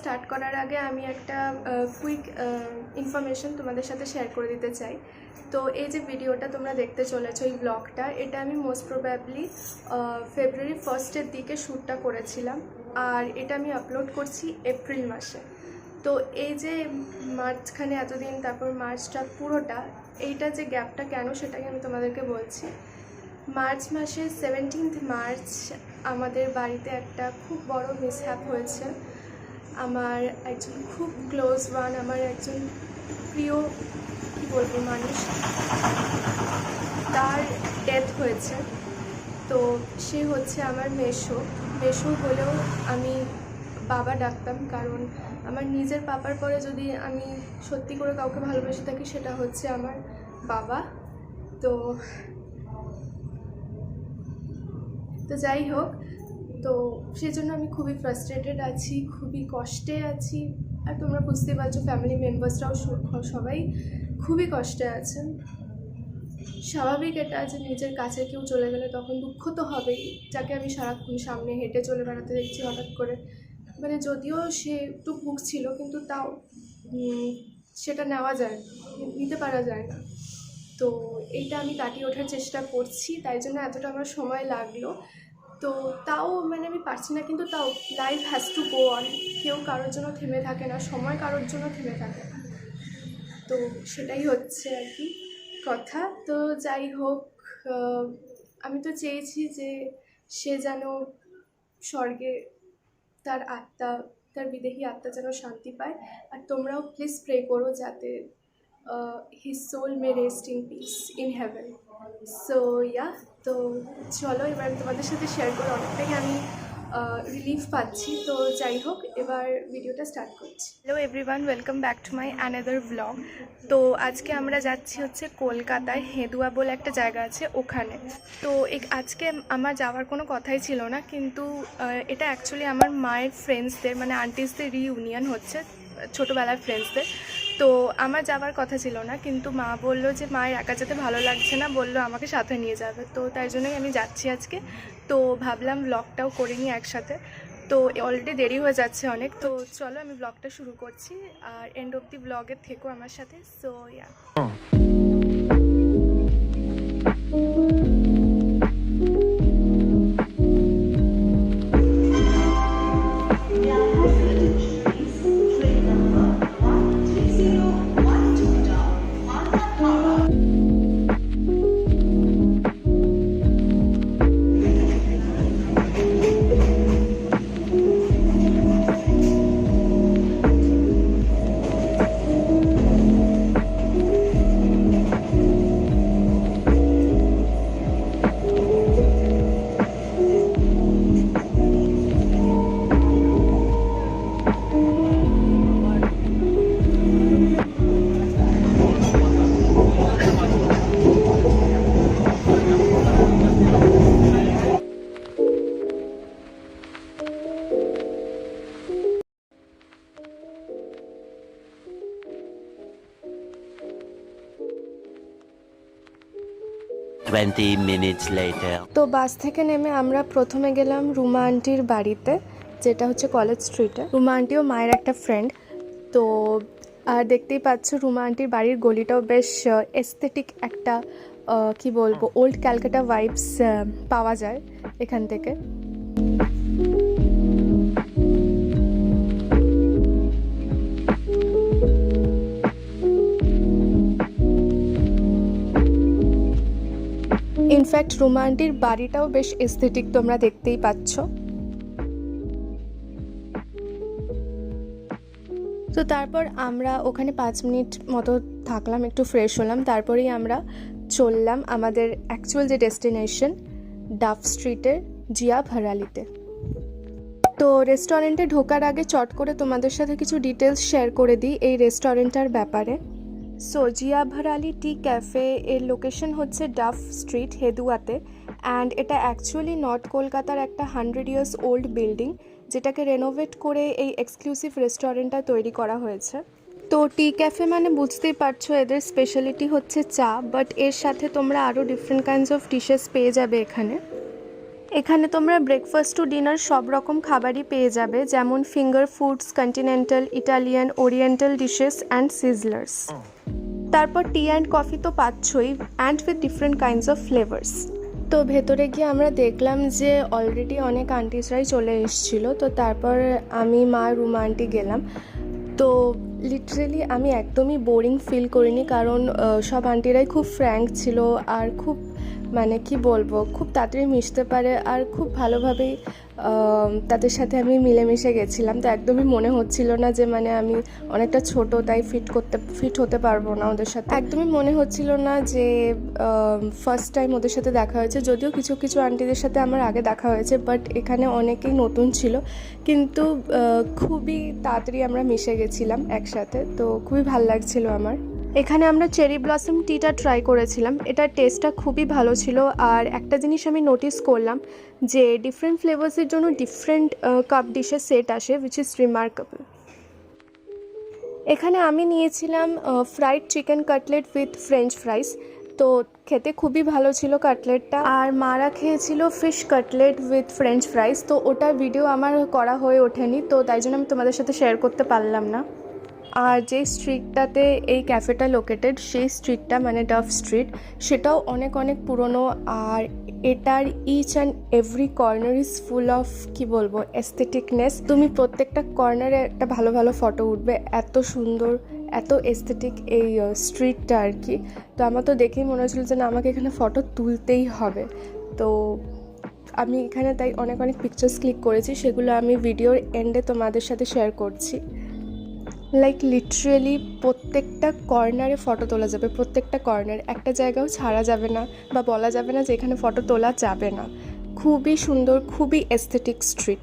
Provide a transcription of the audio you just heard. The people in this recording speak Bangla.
স্টার্ট করার আগে আমি একটা কুইক ইনফরমেশন তোমাদের সাথে শেয়ার করে দিতে চাই। তো এই যে ভিডিওটা তোমরা দেখতে চলেছো, এই ব্লগটা, এটা আমি মোস্ট প্রবাবলি ফেব্রুয়ারি 1 দিকে শ্যুটটা করেছিলাম, আর এটা আমি আপলোড করছি এপ্রিল মাসে। তো এই যে মাঝখানে এতদিন, তারপর মার্চটা পুরোটা, এইটা যে গ্যাপটা কেন সেটাকে আমি তোমাদেরকে বলছি। মার্চ মাসের 17 মার্চ আমাদের বাড়িতে একটা খুব বড় মিসহ্যাপ হয়েছে। আমার একজন খুব ক্লোজ ওয়ান, আমার একজন প্রিয় কী বলবো মানুষ, তার ডেথ হয়েছে। তো সে হচ্ছে আমার মেশো হলেও আমি বাবা ডাকতাম, কারণ আমার নিজের পাপার পরে যদি আমি সত্যি করে কাউকে ভালোবেসে থাকি সেটা হচ্ছে আমার বাবা। তো যাই হোক, তো সেই জন্য আমি খুবই ফ্রাস্ট্রেটেড আছি, খুবই কষ্টে আছি। আর তোমরা বুঝতে পারছো ফ্যামিলি মেম্বার্সরাও সবাই খুবই কষ্টে আছেন। স্বাভাবিক এটা যে নিজের কাছে কেউ চলে গেলে তখন দুঃখ তো হবেই, যাকে আমি সারাক্ষণ সামনে হেঁটে চলে বেড়াতে দেখছি হঠাৎ করে, মানে যদিও সে একটু ভুগছিল কিন্তু তাও সেটা নেওয়া যায় না, নিতে পারা যায় না। তো এইটা আমি কাটিয়ে ওঠার চেষ্টা করছি, তাই জন্য এতটা আমার সময় লাগলো। তো তাও মানে আমি পারছি না, কিন্তু তাও life has to go on. কেউ কারোর জন্য থেমে থাকে না, সময় কারোর জন্য থেমে থাকে না। তো সেটাই হচ্ছে আর কি কথা। তো যাই হোক, আমি তো চেয়েছি যে সে যেন স্বর্গে তার আত্মা, তার বিদেহী আত্মা যেন শান্তি পায়। আর তোমরাও প্লিজ প্রে করো যাতে his soul may rest in peace in heaven. So yeah, তো চলো এবার তোমাদের সাথে শেয়ার করে অনেকটাই আমি রিলিফ পাচ্ছি। তো যাই হোক, এবার ভিডিওটা স্টার্ট করছি। Hello everyone, welcome back to my another blog. তো আজকে আমরা যাচ্ছি হচ্ছে কলকাতায় হেদুয়া বলে একটা জায়গা আছে ওখানে। তো আজকে আমার যাওয়ার কোনো কথাই ছিল না, কিন্তু এটা অ্যাকচুয়ালি আমার মায়ের ফ্রেন্ডসদের, মানে আন্টিসদের রিইউনিয়ন হচ্ছে, ছোটোবেলার ফ্রেন্ডসদের। তো আমার যাওয়ার কথা ছিল না, কিন্তু মা বললো যে মায়ের একা যেতে ভালো লাগছে না, বললো আমাকে সাথে নিয়ে যাবে। তো তাই জন্যই আমি যাচ্ছি আজকে। তো ভাবলাম ব্লগটাও করে নিই একসাথে। তো অলরেডি দেরি হয়ে যাচ্ছে অনেক। তো চলো আমি ব্লগটা শুরু করছি, আর এন্ড অব দি ব্লগের থেকেও আমার সাথে। সো ইয়া, তো বাস থেকে নেমে আমরা প্রথমে গেলাম রুমা আন্টির বাড়িতে, যেটা হচ্ছে কলেজ স্ট্রিটে। রুমা আন্টিও মায়ের একটা ফ্রেন্ড। তো আর দেখতেই পাচ্ছ রুমা আন্টির বাড়ির গলিটাও বেশ এস্থেটিক একটা, কি বলবো, ওল্ড ক্যালকাটা ভাইবস পাওয়া যায় এখান থেকে। ইনফ্যাক্ট রুমা আন্টির বাড়িটাও বেশ এস্থেটিক, তোমরা দেখতেই পাচ্ছ। তো তারপর আমরা ওখানে 5 মিনিট মতো থাকলাম, একটু ফ্রেশ হলাম, তারপরেই আমরা চললাম আমাদের অ্যাকচুয়াল যে ডেস্টিনেশন, ডাফ স্ট্রিটের জিয়া ভারালিতে। তো রেস্টুরেন্টে ঢোকার আগে চট করে তোমাদের সাথে কিছু ডিটেলস শেয়ার করে দিই এই রেস্টুরেন্টটার ব্যাপারে। সো জিয়া ভারালি টি ক্যাফে এর লোকেশন হচ্ছে ডাফ স্ট্রিট, হেদুয়াতে। অ্যান্ড এটা অ্যাকচুয়ালি নর্থ কলকাতার একটা 100 ইয়ার্স ওল্ড বিল্ডিং, যেটাকে রেনোভেট করে এই এক্সক্লুসিভ রেস্টুরেন্টটা তৈরি করা হয়েছে। তো টি ক্যাফে মানে বুঝতেই পারছো এদের স্পেশালিটি হচ্ছে চা, বাট এর সাথে তোমরা আরও ডিফারেন্ট কাইন্ডস অফ ডিশেস পেয়ে যাবে এখানে। এখানে তোমরা ব্রেকফাস্ট টু ডিনার সব রকম খাবারই পেয়ে যাবে, যেমন finger foods, continental, Italian, oriental dishes and sizzlers. তারপর টি অ্যান্ড কফি তো পাচ্ছই, and with different kinds of flavours. তো ভেতরে গিয়ে আমরা দেখলাম যে অলরেডি অনেক আন্টিসরাই চলে এসেছিলো। তো তারপর আমি, মা, রুমা আন্টি গেলাম। তো লিটারেলি আমি একদমই বোরিং ফিল করিনি, কারণ সব আন্টিরাই খুব ফ্র্যাঙ্ক ছিল আর খুব মানে কি বলবো, খুব তাড়াতাড়ি মিশতে পারে আর খুব ভালোভাবেই তাদের সাথে আমি মিলেমিশে গেছিলাম। তো একদমই মনে হচ্ছিল না যে মানে আমি অনেকটা ছোট তাই ফিট হতে পারবো না ওদের সাথে। একদমই মনে হচ্ছিল না যে ফার্স্ট টাইম ওদের সাথে দেখা হয়েছে, যদিও কিছু কিছু আন্টিদের সাথে আমার আগে দেখা হয়েছে, বাট এখানে অনেকেই নতুন ছিল, কিন্তু খুবই তাড়াতাড়ি আমরা মিশে গেছিলাম একসাথে। তো খুবই ভালো লাগছিল আমার। এখানে আমরা চেরি ব্লসম টিটা ট্রাই করেছিলাম, এটার টেস্টটা খুবই ভালো ছিল। আর একটা জিনিস আমি নোটিস করলাম যে ডিফারেন্ট ফ্লেভার্সের জন্য ডিফারেন্ট কাপ ডিশের সেট আসে, উইচ ইজ রিমার্কেবল। এখানে আমি নিয়েছিলাম fried chicken cutlet with French fries. তো খেতে খুবই ভালো ছিল কাটলেটটা। আর মারা খেয়েছিল fish cutlet with French fries. তো ওটার ভিডিও আমার করা হয়ে ওঠেনি, তো তাই জন্য আমি তোমাদের সাথে শেয়ার করতে পারলাম না। আর যে স্ট্রিটটাতে এই ক্যাফেটা লোকেটেড, সেই স্ট্রিটটা মানে ডাফ স্ট্রিট, সেটাও অনেক অনেক পুরনো। আর এটার each and every corner is full of, কি বলবো, এস্থেটিকনেস। তুমি প্রত্যেকটা কর্নারে একটা ভালো ভালো ফটো উঠবে, এত সুন্দর, এত এস্থেটিক এই স্ট্রিটটা আর কি। তো আমার তো দেখেই মনে হচ্ছিলো যে না, আমাকে এখানে ফটো তুলতেই হবে। তো আমি এখানে তাই অনেক অনেক পিকচার্স ক্লিক করেছি, সেগুলো আমি ভিডিওর এন্ডে তোমাদের সাথে শেয়ার করছি। লাইক লিটারেলি প্রত্যেকটা কর্নারে ফটো তোলা যাবে, প্রত্যেকটা কর্নার, একটা জায়গাও ছাড়া যাবে না বা বলা যাবে না যে এখানে ফটো তোলা যাবে না। খুবই সুন্দর, খুবই এস্থেটিক স্ট্রিট।